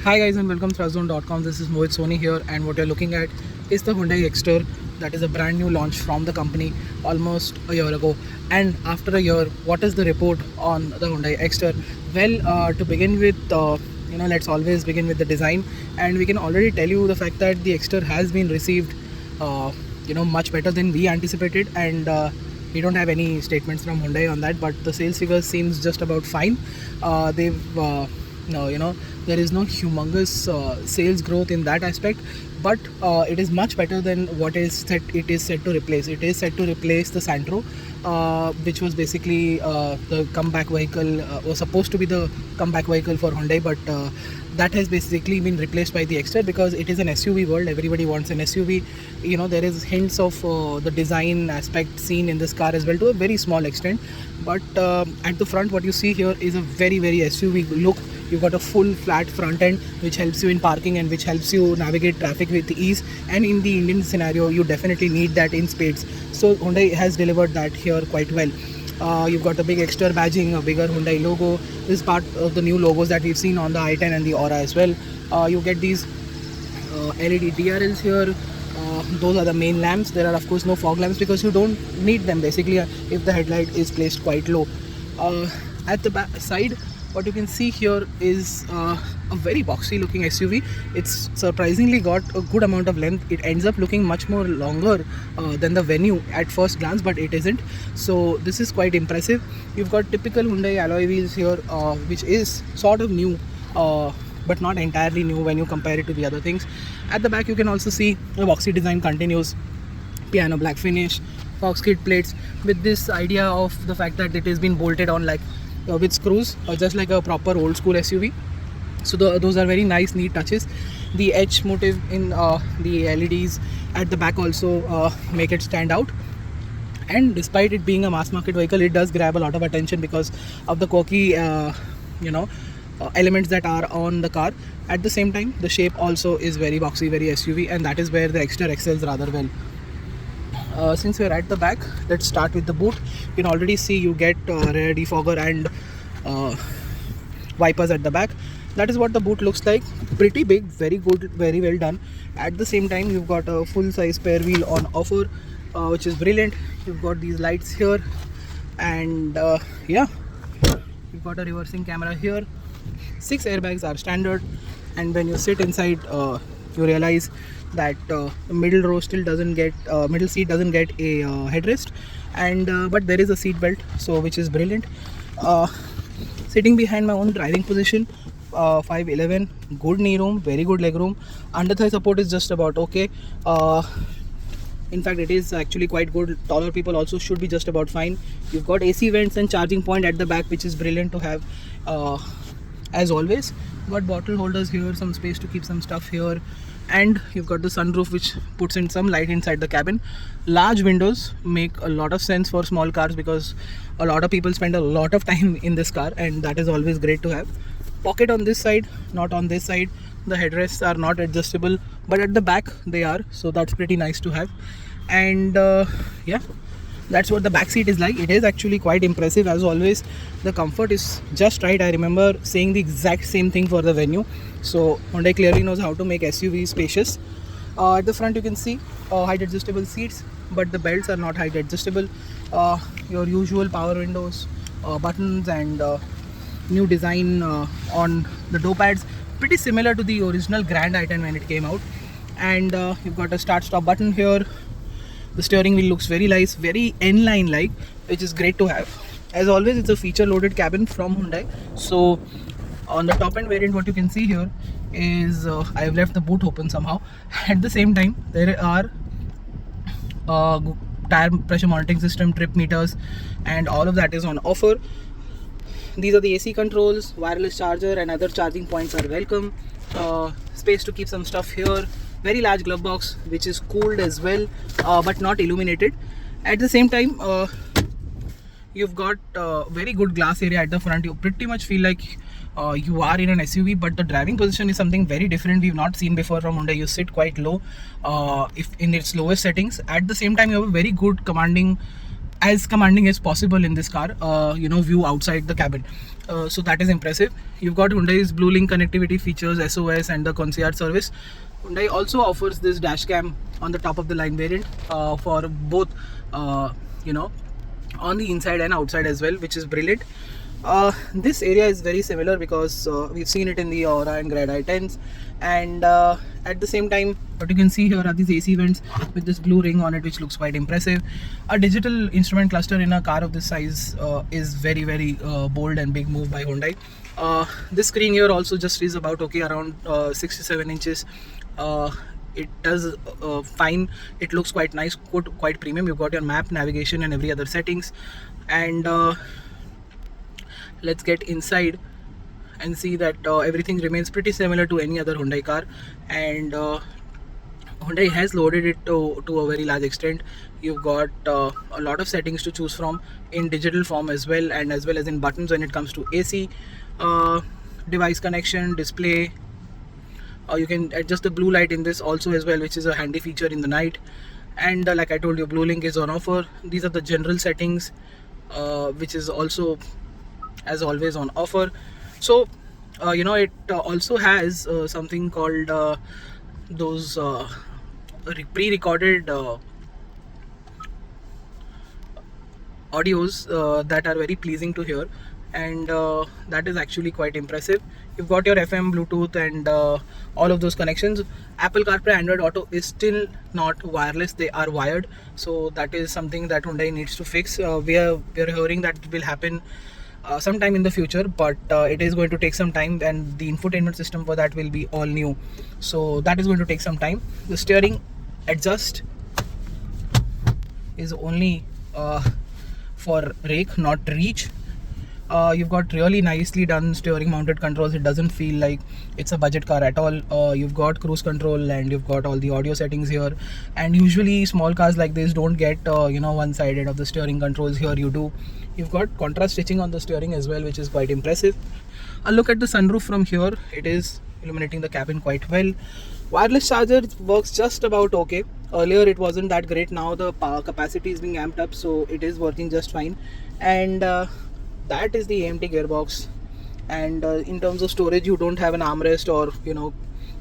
Hi guys and welcome to Trustzone.com. This is Mohit Soni here, and what you're looking at is the Hyundai Exter. That is a brand new launch from the company almost a year ago. And after a year, what is the report on the Hyundai Exter? Well, to begin with, let's always begin with the design, and we can already tell you the fact that the Exter has been received, much better than we anticipated, and we don't have any statements from Hyundai on that, but the sales figures seems just about fine. They've no, there is no humongous sales growth in that aspect, but it is much better than what it is set to replace. It is set to replace the Santro, which was basically the comeback vehicle, was supposed to be the comeback vehicle for Hyundai, but that has basically been replaced by the Exter because it is an SUV world. Everybody wants an SUV. There is hints of the design aspect seen in this car as well, to a very small extent, but at the front what you see here is a very SUV look. You've got a full flat front end which helps you in parking and which helps you navigate traffic with ease, and in the Indian scenario you definitely need that in spades. So Hyundai has delivered that here quite well. You've got a big Exter badging, a bigger Hyundai logo. This is part of the new logos that we've seen on the i10 and the Aura as well. You get these LED DRLs here. Those are the main lamps. There are of course no fog lamps because you don't need them basically if the headlight is placed quite low. At the back side, what you can see here is a very boxy looking SUV. It's surprisingly got a good amount of length. It ends up looking much more longer than the Venue at first glance, but it isn't. So this is quite impressive. You've got typical Hyundai alloy wheels here, which is sort of new, but not entirely new when you compare it to the other things. At the back you can also see the boxy design continues. Piano black finish, Fox kit plates, with this idea of the fact that it has been bolted on like with screws, just like a proper old school SUV. So those are very nice, neat touches. The edge motif in the LEDs at the back also make it stand out. And despite it being a mass market vehicle, it does grab a lot of attention because of the quirky, elements that are on the car. At the same time, the shape also is very boxy, very SUV, and that is where the Exter excels rather well. Since we're at the back, let's start with the boot. You can already see you get rear defogger and wipers at the back. That is what the boot looks like. Pretty big, very good, very well done. At the same time, you've got a full size spare wheel on offer, which is brilliant. You've got these lights here, and you've got a reversing camera here. 6 airbags are standard, and when you sit inside, you realize that the middle row still doesn't get middle seat doesn't get a headrest, and but there is a seat belt, so which is brilliant. Sitting behind my own driving position, 5'11", good knee room, very good leg room. Under thigh support is just about okay. In fact, it is actually quite good. Taller people also should be just about fine. You've got AC vents and charging point at the back, which is brilliant to have. As always, got bottle holders here, some space to keep some stuff here, and you've got the sunroof which puts in some light inside the cabin. Large windows make a lot of sense for small cars because a lot of people spend a lot of time in this car, and that is always great to have. Pocket on this side, not on this side. The headrests are not adjustable, but at the back they are, so that's pretty nice to have. And that's what the back seat is like. It is actually quite impressive. As always, the comfort is just right. I remember saying the exact same thing for the Venue. So Hyundai clearly knows how to make SUVs spacious. At the front you can see height adjustable seats, but the belts are not height adjustable. Your usual power windows, buttons, and new design on the door pads, pretty similar to the original Grand i10 when it came out. And you've got a start stop button here. The steering wheel looks very nice, very N-line like, which is great to have. As always, it's a feature loaded cabin from Hyundai. So on the top end variant, what you can see here is I have left the boot open somehow. At the same time, there are tire pressure monitoring system, trip meters, and all of that is on offer. These are the AC controls, wireless charger, and other charging points are welcome. Space to keep some stuff here. Very large glove box which is cooled as well, but not illuminated. At the same time, you've got very good glass area at the front. You pretty much feel like you are in an SUV, but the driving position is something very different we've not seen before from Hyundai. You sit quite low if in its lowest settings. At the same time, you have a very good commanding as commanding as possible in this car, view outside the cabin. So that is impressive. You've got Hyundai's BlueLink connectivity features, SOS and the concierge service. Hyundai also offers this dash cam on the top of the line variant for both on the inside and outside as well, which is brilliant. This area is very similar because we've seen it in the Aura and Grad i10s, and at the same time what you can see here are these AC vents with this blue ring on it, which looks quite impressive. A digital instrument cluster in a car of this size is very bold and big move by Hyundai. This screen here also just is about okay, around 67 inches. It does fine. It looks quite nice, quite premium. You've got your map, navigation and every other settings. And let's get inside and see that everything remains pretty similar to any other Hyundai car. And Hyundai has loaded it to a very large extent. You've got a lot of settings to choose from in digital form as well, and as well as in buttons when it comes to AC, device connection, display. You can adjust the blue light in this also as well, which is a handy feature in the night. And like I told you, BlueLink is on offer. These are the general settings, which is also as always on offer. So it also has something called those pre-recorded audios that are very pleasing to hear, and that is actually quite impressive. You've got your FM, Bluetooth and all of those connections. Apple CarPlay, Android Auto is still not wireless, they are wired, so that is something that Hyundai needs to fix. We are hearing that it will happen sometime in the future, but it is going to take some time, and the infotainment system for that will be all new, so that is going to take some time. The steering adjust is only for rake, not reach. You've got really nicely done steering mounted controls. It doesn't feel like it's a budget car at all. You've got cruise control and you've got all the audio settings here, and usually small cars like this don't get one-sided of the steering controls. Here you do. You've got contrast stitching on the steering as well, which is quite impressive. A look at the sunroof from here. It is illuminating the cabin quite well. Wireless charger works just about okay. Earlier it wasn't that great. Now the power capacity is being amped up, so it is working just fine. And that is the AMT gearbox. And in terms of storage, you don't have an armrest or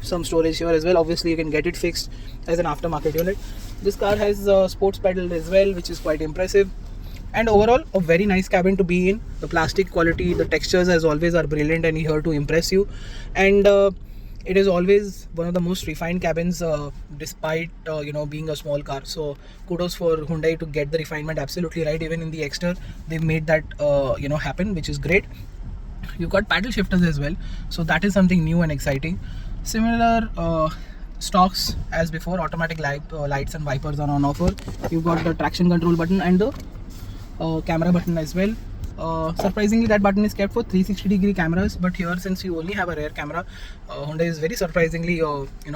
some storage here as well. Obviously you can get it fixed as an aftermarket unit. This car has a sports pedal as well, which is quite impressive. And overall, a very nice cabin to be in. The plastic quality, the textures as always are brilliant and here to impress you. And it is always one of the most refined cabins, despite being a small car. So kudos for Hyundai to get the refinement absolutely right. Even in the Exter, they've made that happen, which is great. You've got paddle shifters as well, so that is something new and exciting. Similar stocks as before. Automatic lights and wipers are on offer. You've got the traction control button and the camera button as well. Surprisingly, that button is kept for 360-degree cameras, but here, since you only have a rear camera, Hyundai is very surprisingly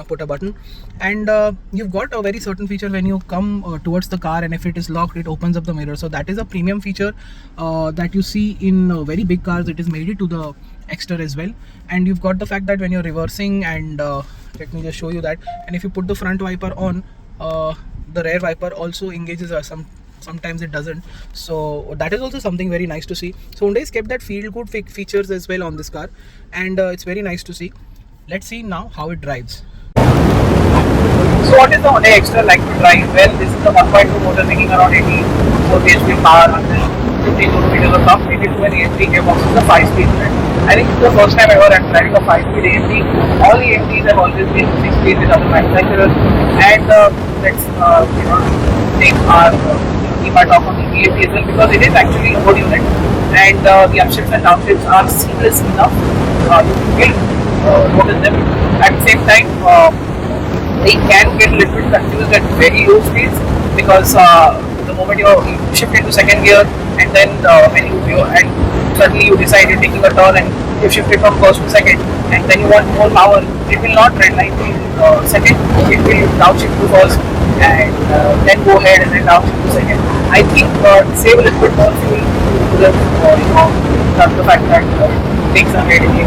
put a button. And you've got a very certain feature when you come towards the car, and if it is locked, it opens up the mirror. So that is a premium feature that you see in very big cars. It is made it to the Exter as well. And you've got the fact that when you're reversing, and let me just show you that, and if you put the front wiper on, the rear wiper also engages sometimes it doesn't, so that is also something very nice to see. So Hyundai has kept that feel good features as well on this car, and it's very nice to see. Let's see now how it drives. So what is the Hyundai Exter like to drive? Well, this is a 1.2 motor making around 84 bhp power, 150 km of torque, mated to an AMT gearbox. It's a 5-speed. I think it's the first time ever I'm driving a 5-speed AMT. All the AMTs have always been 6-speed with other manufacturers, and let's take our talk on the AMT as well, because it is actually a good unit, and the upshifts and downshifts are seamless enough. You will notice them. At the same time, they can get a little bit confused at very low speeds, because the moment you shift into second gear, and then when you and suddenly you decide you're taking a turn and you shift it from first to second, and then you want more power, it will not redline to second, it will downshift to first, and then go ahead and then downshift to second. I think save a little bit more fuel to the fact that it takes ahead in the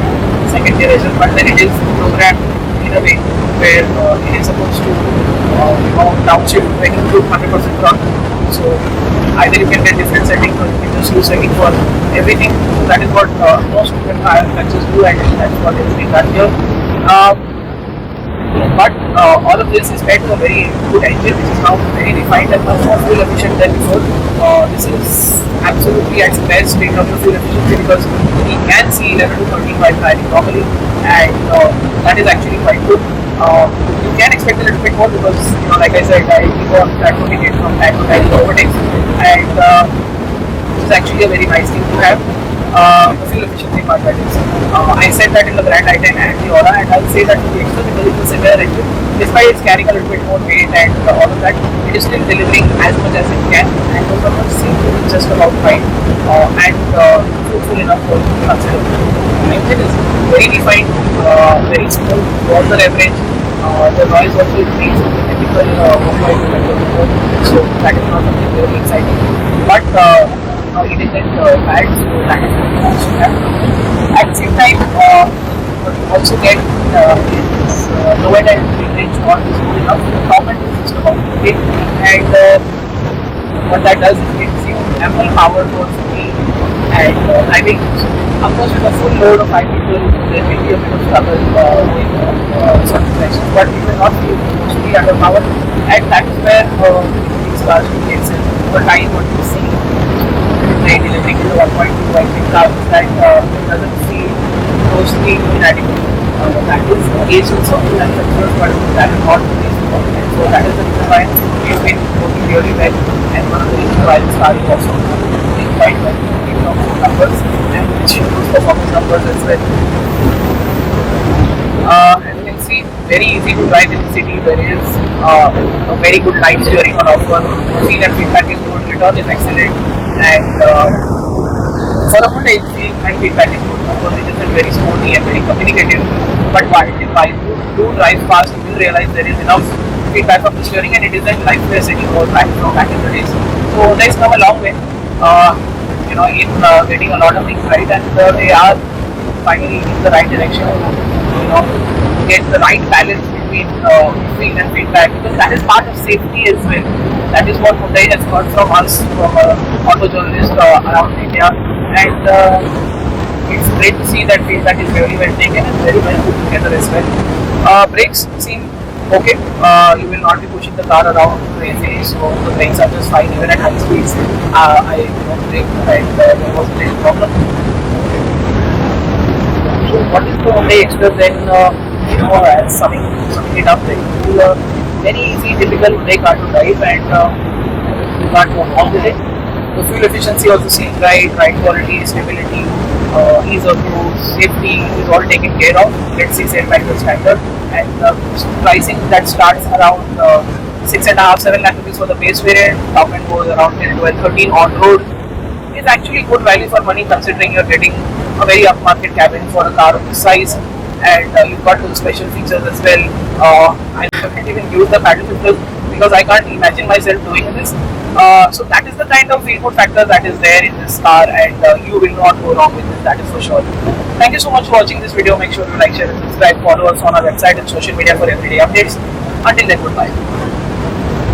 second generation, but then it is programmed in a way where it is supposed to downshift when you do 100% torque. So either you can get different settings or you can just use setting for everything. So that is what most different tire manufacturers do, and that's what is being done here. But all of this is paired to a very good engine, which is now very refined and much more fuel efficient than before. This is absolutely at its best in terms of fuel efficiency, because we can see 11 to 13 while driving normally, and that is actually quite good. You can expect a little bit more because, like I said, I keep on tracking it from time to time to overtakes, and this is actually a very nice thing to have. The fuel efficiency part, that is. I said that in the Grand i10 and the Aura, and I'll say that in the Extra, because it's a similar engine. Despite it's carrying a little bit more weight and all of that, it is still delivering as much as it can, and those numbers seem to be just about fine and fruitful enough for you to consider. The engine is very defined, very smooth, water average. The noise also increased with the typical 1.2 so that is not something very exciting. But it isn't bad, so that is what we also have. At the same time, what you also get is lower end range on is good enough. The top end is just about okay, and what that does is it gives you ample power for speed and driving. Of course, with a full load of 5 people, there may be a bit of struggle in some directions, but you will not be mostly under power, and that is where these cars will get over time. What you see delivering to 1.2 I think cars that it doesn't feel closely inadequate. That is case with some manufacturers, but that is not the case with all. And so that is the reason why it's been working really well, and one of the reasons why this car is also doing quite well in terms of numbers, and which shows performance numbers as well. As you can see, very easy to drive in the city. There is a very good line steering on offer. Feel and feedback is good, return is excellent, and for a Honda feel and feedback is good. Of course, it isn't very sporty and very communicative, but while you do drive fast, you will realize there is enough feedback from the steering, and it isn't like we're sitting more back in the days. So they've come a long way, in getting a lot of things right, and they are finally in the right direction. Get the right balance between feel and feedback, because that is part of safety as well. That is what Hyundai has heard from us, from auto journalists around India, and it's great to see that feedback is very well taken and very well put together as well. Brakes seem okay. You will not be pushing the car around crazy, so the brakes are just fine even at high speeds. I brake and there wasn't any problem. So what is the Hyundai Express then? As summing it up, it's a very easy, typical Hyundai car to drive, and you can't go wrong with it. The fuel efficiency also seems right, ride quality, stability, ease of use, safety is all taken care of. Let's see, set by the standard, and pricing that starts around 6.5-7 lakh rupees for the base variant. Top end goes around 10, 12, 13 on road. Is actually good value for money, considering you're getting a very upmarket cabin for a car of this size, and you've got those special features as well. I haven't even used the paddle shifters because I can't imagine myself doing this. So that is the kind of input factor that is there in this car, and you will not go wrong with it, that is for sure. Thank you so much for watching this video. Make sure to like, share and subscribe. Follow us on our website and social media for everyday updates. Until then, goodbye.